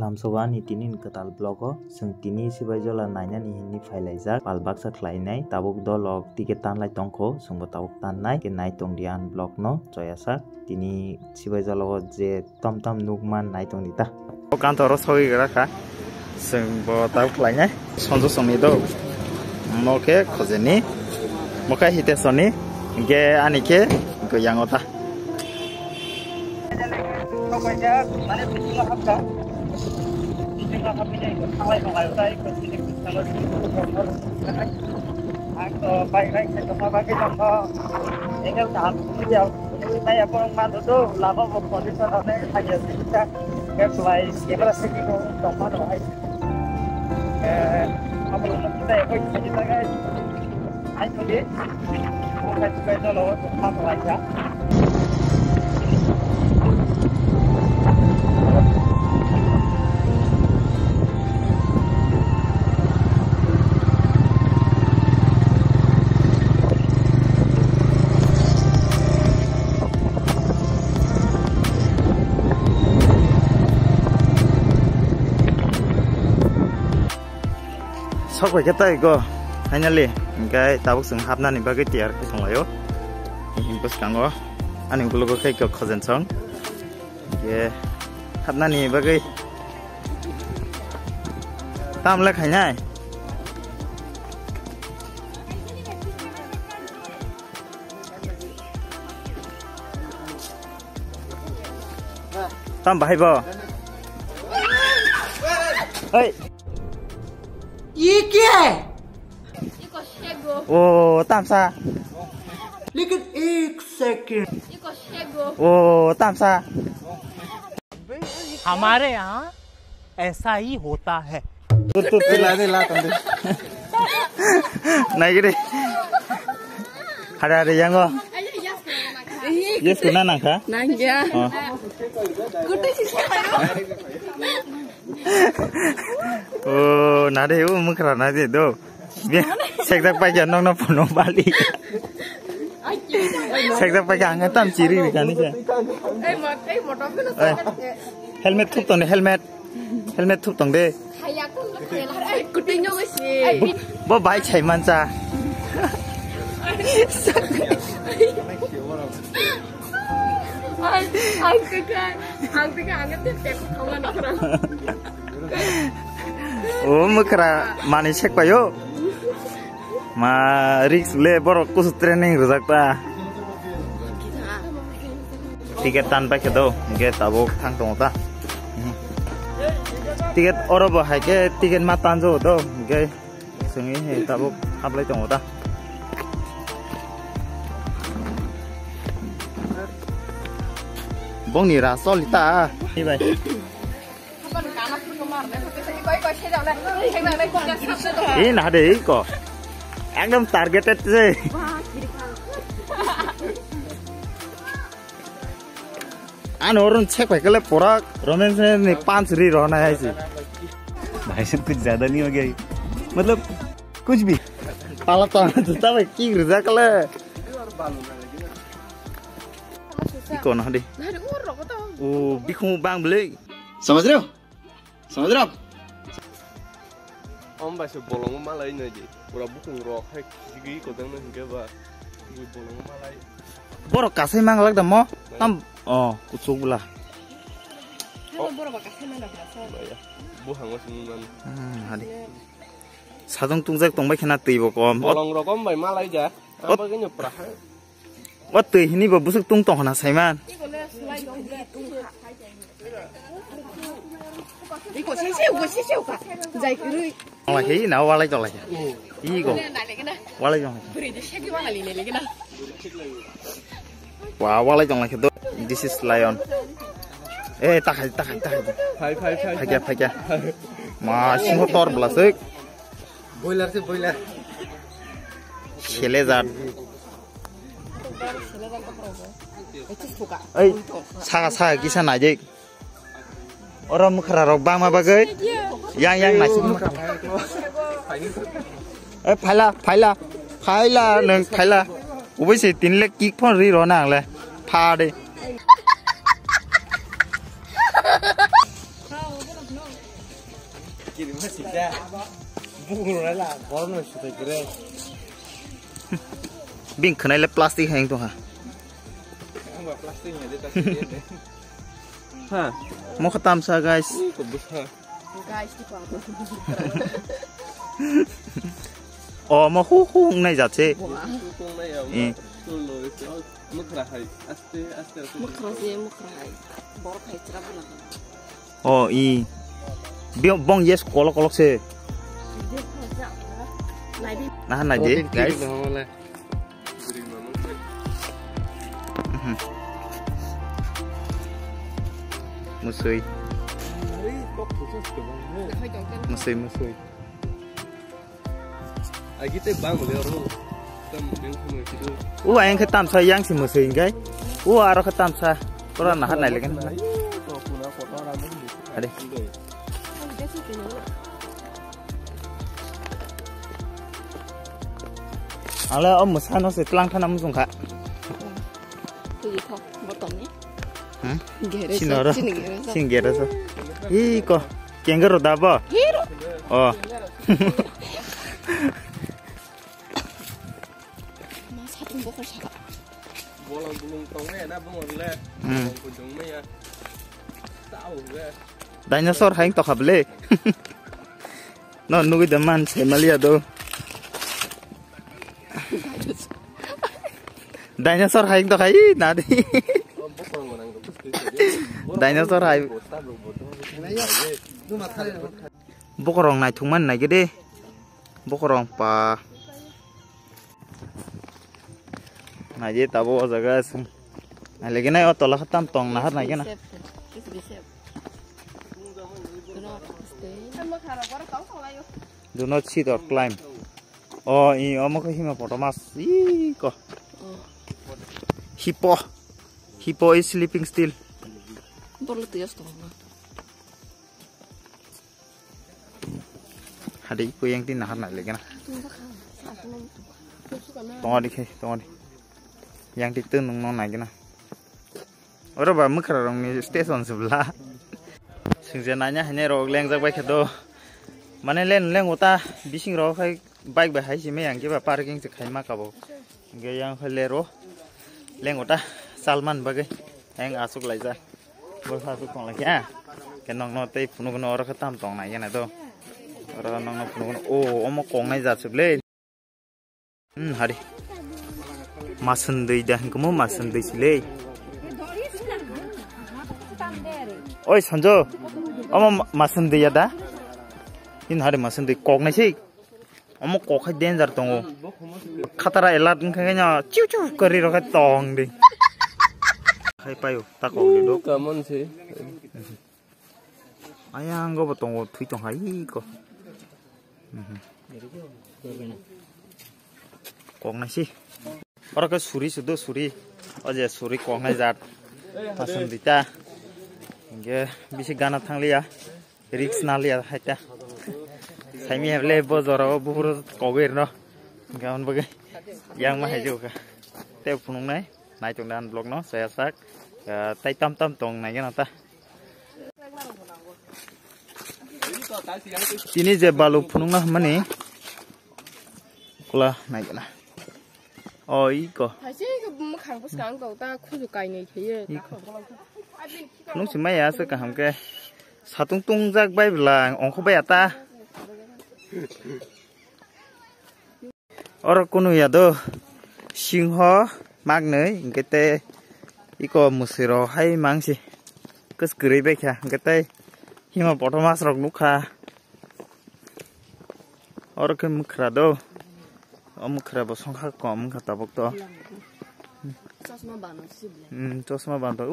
Lamsoba ni tinin ketal blogo seng tini sibajola nainan ihini failajak palbaksa khlainai tabuk dolok tiket tanlai tongko sungbo tabuk tannai ke nai tongdian blog no joyasak tini sibajolo je tomtom nukman nai tongdita kantoro sogi graka sungbo tabuk khlainai sonjo songni do moke khojeni moka hite soni ge anike goyangota sok kita iko finally engkai tabuk sung hapna ni bagai tiar ke songlayo himpus kango ani gulogo kai ko khojen song ye hapna ni bagai tamla khainai tam bahai bo oi ये क्या है? ओ तामसा लेकिन एक सेकंड ओ तामसा हमारे यहाँ ऐसा ही होता है तो ला दे नहीं रे ada yang go yes kuna nangka nangya kudu sih oh nade u mukra nade do sekdak paja nong nong pono bali sekdak paja angan tam ciri kan ni helmet thup tong helmet thup tong de bo bai chai man cha oh mukra mani cek payo ma risk le borok kus training rujakta tiket tanpa kedo ge tabuk thang tong ta tiket orobo haike tiket matan jo do ge sungi he tabuk hablai tong ta bong ni ra solita ni bai ini nah deh kok ekdom targeted sih an orang cek भाई कल पूरा रोमांस में 5 री रहना है ऐसे भाई साहब कुछ ज्यादा नहीं हो गया मतलब कुछ भी पाला तो जूता भाई की रुजा कल कौन है ओ बिखु बांग बले समझ रहे हो om ba se bolong malai na ji pura bukung rok hai gigi ko dang na hinga ba bu bolong malai boro kasai mang lag damo tam oh kucuk bula boro ba kasai mang lag sa bu hango sing hadi sadong tungjak tongbai khena teibo kom bolong rokom bai malai ja apa ke nyopra ha wat tei hini ba busuk tung tong hana saiman 이거 시시오가 자이 그르 Lagi nào qua lấy cho lagi igo qua lấy cho 그래 이제 쉐기 와라 리레기나 wow qua lấy cho lagi tuh this is lion tak hai masih motor belasik boiler sih boiler Selezat saga kisah najik orang mukra rok bang ma bagai yang nasi phaila neng phaila ubai se 3 lek kik phon ri ro nang le pha de Kirim masih dah. Bukan lah, baru masih tak kira. Bing kenai le plastik hang tuh ha. Enggak plastiknya dia tak dia. Hah, Mau ketam sa guys. kebus ha. Guys, di apa? Oh mau hu nai jace. Tukung na ya. Tulo itu. Mukra hai. Aste. Mukrasi, mukrai. Baru kayak cerah bulan. Oh i. Bong yes kolok se. Nah je guys. Musui. Musui. Agi teh bang boleh orang. Tem yang semua itu. Ayang ketam sa yang si musui guys. Aro ketam sa. Orang nahan nai lagi. Ada. Ala om musano se tlang thana musung kha. Tuh itu, botolnya. Geres. Sinoro. Sini geres. Sing geres. Iko. Kengero daba. Hero. Oh. Mas satu bokor siapa? Bolang bulung tongnya na bang wala. Kujung na ya. Tahu ya. Dinosaur haing to khable. No nugi daman semalia do. Dinosaur haing to khai nadi. Dinosaur hai. Bokorong nai thungman nai gede. Bokorong pa. Nai je tabo jaga sing. Nai lagi nai otola khatam tong nahar nai gena. Do not sit or climb. Oh, ini omong hima potomas. Iko. Hippo is sleeping still. Baru tuh ya setengah. Ada iku yang di nahar nai lagi na. Tunggu di. Yang di tunung nong nai gena. Orang bawa mukrarong ni station sebelah. Singjananya hanya rog leng jak baik do. Mana leng uta bising rog kai baik bahai sih me yang kita parking sekai makabo. Gaya yang lero leng uta Salman bagai yang asuk laisa. Berasuk tong lagi ya. Kenong note punuk no orang ketam tong nai kan itu. Orang nong no punuk oh omong kong nai jat sebelah. Hari. Masendai dah kamu masendai sile. Oi Sanjo. Oma masendai ya dah. In hari masendai kok nai sih. Oma kok hai danger tongo. Khatara elat kayaknya ciu kari rokai tong deh. Hai payu tak kok duduk. Kaman sih. Ayang go tongo thui tong hai ko. Kok nai sih. Orang ke suri sudah suri. Aja suri kok nai jat. Masendai ta. Ge bisa gana thang liya. Risk na liya hai ta. Saimi heble bozoro buhur koger no. Gaun bagai. Yang mah juga. Teo punung nai. Nai tong dan blog no. Saya sak. Tai tam tong nai kan ta. Ini je balu punung nah mani. Kula nai kana. Oh iko. 다시 뭐 강부 간 거다 쿠주 가이네 제일. Nung si maya se ka hamke satung tungjak bai bla ongkho bai ata. Ora kunu ya do singho magnei ngete iko musiro hai mangsi. Kes gurei bai kha ngete hima potomas rok nukha. Ora ke mukra do. Mukra bo songkha kom kata bok to. Sosma bano sibla. Chosma banto.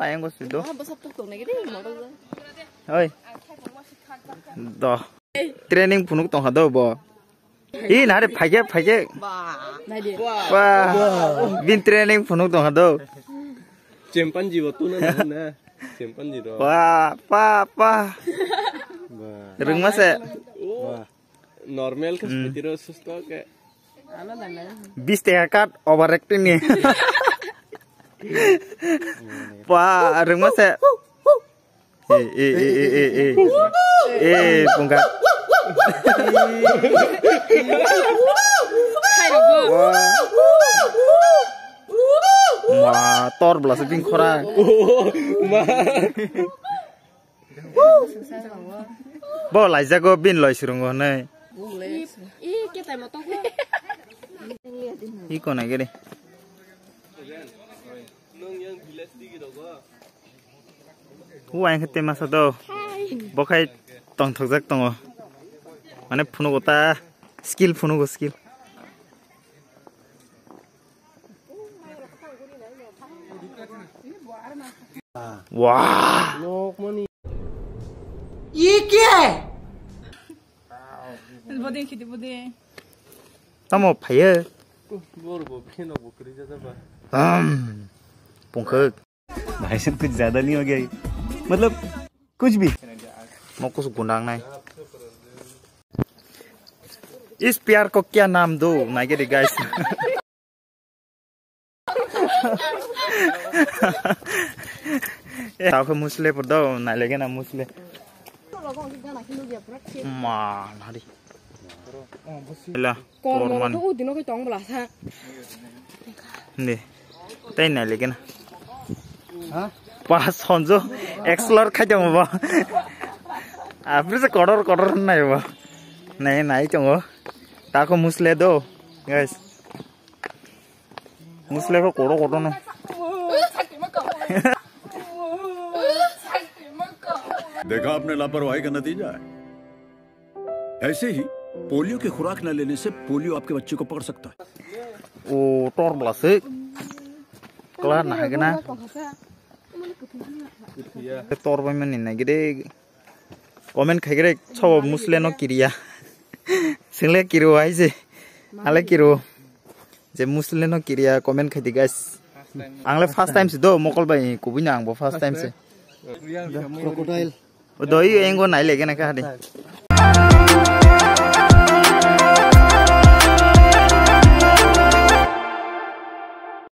Ayang go sido. Ah, basa tok na gidi mo do. Oi. Do. Training punuk tong hado bo. I nare phage. Ba. Nadi. Wah. Bin training punuk tong hado. Chimpanzee waktu na. Chimpanzee do. Wah, pa. Rung mase. Normal ke seperti itu susto ke. 20 টাকা কাট over acting নিয়ে পা রুম আছে Pungka. Wah, tor belas ping khora. Bo lai jago bin loi surungo nei. Kita mau tahu. Iko na gede. Huang khete masa do. Bokai tong thokjak tongo. Mane phuno gota skill phuno go skill. Wah. ये क्या है? Tamo phaya. Pungkhuk. भाई साहब कुछ ज्यादा नहीं हो गया ये? मतलब कुछ भी Mau कुछ गुंडांग नाय. इस प्यार को क्या नाम दो? ना के guys. Tahu musle por do, na lege na musle. Ma, nari. Lah, korman. Nih, tay na lege na. Pas honjo, explore khai jong ba. Apre se kodor nai ba. Nai chongo. Tahu musle do, guys. Musle ko kodor no. देखा आपने लापरवाही का नतीजा है। ऐसे ही पोलियो की खुराक न लेने से पोलियो आपके बच्चे को पकड़ सकता है। Oh, tor belasik. Kelar nah gena. Tor pemain ini gede. Komen kagere coba musle no kiriya. Single kiro aja. Ale kiro. Je musle no kiriya komen kadi guys. Angle first time sih do mokol bay kubinya angbo first time sih. Crocodile. Doi engo naik lagi nak ada.